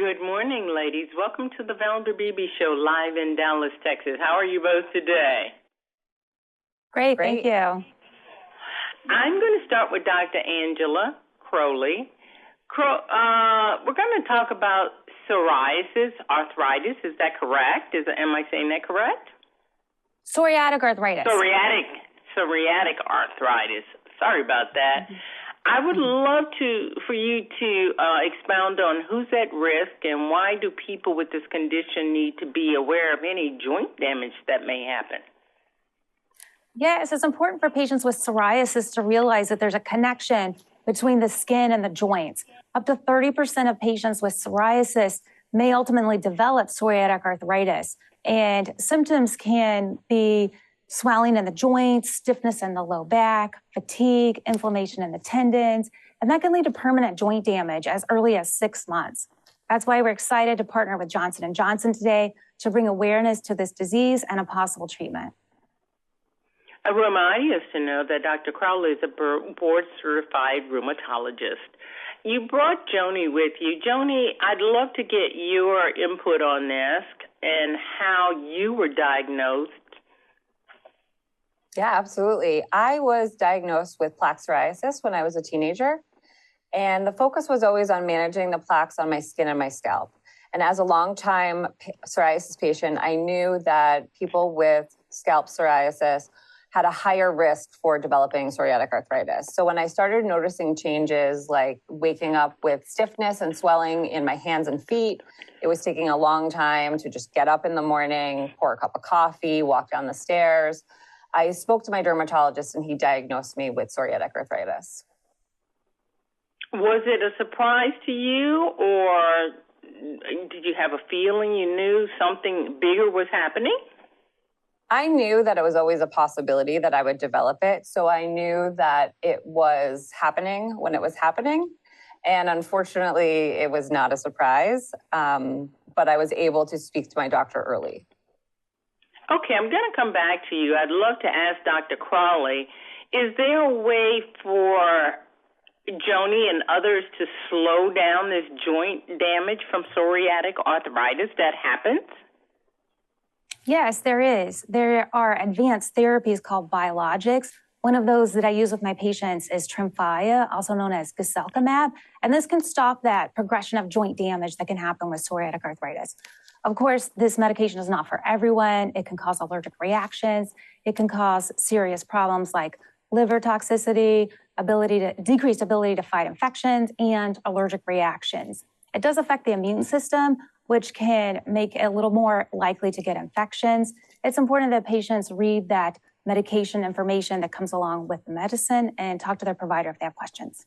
Good morning, ladies. Welcome to the Valder Beebe Show live in Dallas, Texas. How are you both today? Great, thank you. I'm going to start with Dr. Angela Crowley. We're going to talk about psoriasis, arthritis. Is that correct? Am I saying that correct? Psoriatic arthritis. Psoriatic arthritis. Sorry about that. I would love for you to expound on who's at risk and why do people with this condition need to be aware of any joint damage that may happen. Yes, it's important for patients with psoriasis to realize that there's a connection between the skin and the joints. Up to 30% of patients with psoriasis may ultimately develop psoriatic arthritis, and symptoms can be swelling in the joints, stiffness in the low back, fatigue, inflammation in the tendons, and that can lead to permanent joint damage as early as 6 months. That's why we're excited to partner with Johnson & Johnson today to bring awareness to this disease and a possible treatment. I want my audience to know that Dr. Crowley is a board-certified rheumatologist. You brought Joni with you. Joni, I'd love to get your input on this and how you were diagnosed. Yeah, absolutely. I was diagnosed with plaque psoriasis when I was a teenager, and the focus was always on managing the plaques on my skin and my scalp. And as a longtime psoriasis patient, I knew that people with scalp psoriasis had a higher risk for developing psoriatic arthritis. So when I started noticing changes like waking up with stiffness and swelling in my hands and feet, it was taking a long time to just get up in the morning, pour a cup of coffee, walk down the stairs. I spoke to my dermatologist and he diagnosed me with psoriatic arthritis. Was it a surprise to you, or did you have a feeling you knew something bigger was happening? I knew that it was always a possibility that I would develop it. So I knew that it was happening when it was happening. And unfortunately, it was not a surprise, but I was able to speak to my doctor early. Okay, I'm going to come back to you. I'd love to ask Dr. Crowley, is there a way for Joni and others to slow down this joint damage from psoriatic arthritis that happens? Yes, there is. There are advanced therapies called biologics. One of those that I use with my patients is Tremfya, also known as guselkumab, and this can stop that progression of joint damage that can happen with psoriatic arthritis. Of course, this medication is not for everyone. It can cause allergic reactions. It can cause serious problems like liver toxicity, decreased ability to fight infections, and allergic reactions. It does affect the immune system, which can make it a little more likely to get infections. It's important that patients read that medication information that comes along with the medicine and talk to their provider if they have questions.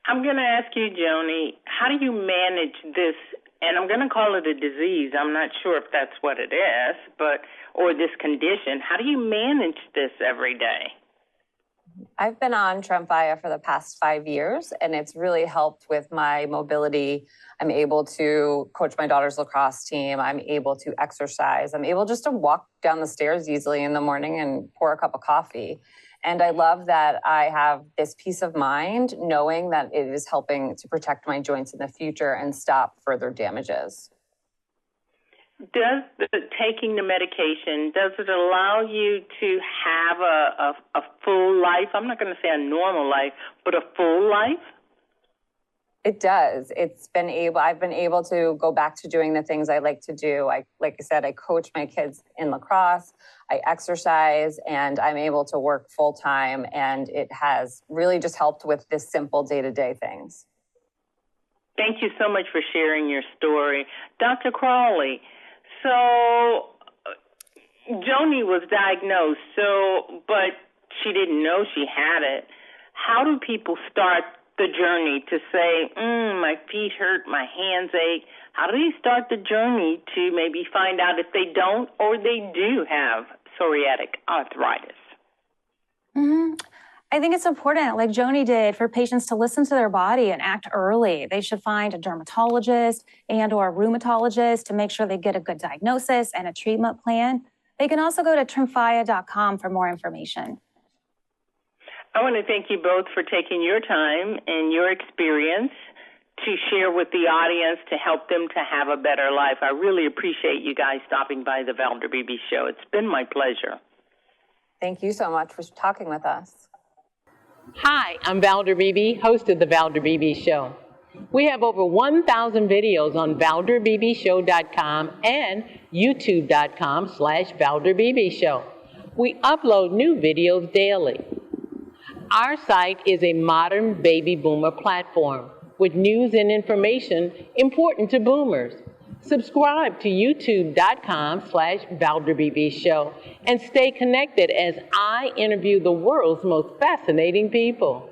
I'm going to ask you, Joni, how do you manage this? And I'm going to call it a disease. I'm not sure if that's what it is, or this condition. How do you manage this every day? I've been on Tremfya for the past 5 years, and it's really helped with my mobility. I'm able to coach my daughter's lacrosse team. I'm able to exercise. I'm able just to walk down the stairs easily in the morning and pour a cup of coffee. And I love that I have this peace of mind knowing that it is helping to protect my joints in the future and stop further damages. Does taking the medication, does it allow you to have a full life? I'm not going to say a normal life, but a full life? It does. I've been able to go back to doing the things I like to do. Like I said, I coach my kids in lacrosse, I exercise, and I'm able to work full time. And it has really just helped with this simple day-to-day things. Thank you so much for sharing your story. Dr. Crowley, so Joni was diagnosed, but she didn't know she had it. How do people start the journey to say, my feet hurt, my hands ache? How do they start the journey to maybe find out if they don't or they do have psoriatic arthritis? I think it's important, like Joni did, for patients to listen to their body and act early. They should find a dermatologist and or a rheumatologist to make sure they get a good diagnosis and a treatment plan. They can also go to tremfya.com for more information. I want to thank you both for taking your time and your experience to share with the audience to help them to have a better life. I really appreciate you guys stopping by the Valder Beebe Show. It's been my pleasure. Thank you so much for talking with us. Hi, I'm Valder Beebe, host of the Valder Beebe Show. We have over 1,000 videos on ValderBeebeShow.com and YouTube.com/ValderBeebeShow. We upload new videos daily. Our site is a modern baby boomer platform with news and information important to boomers. Subscribe to YouTube.com/ValderBeebeShow and stay connected as I interview the world's most fascinating people.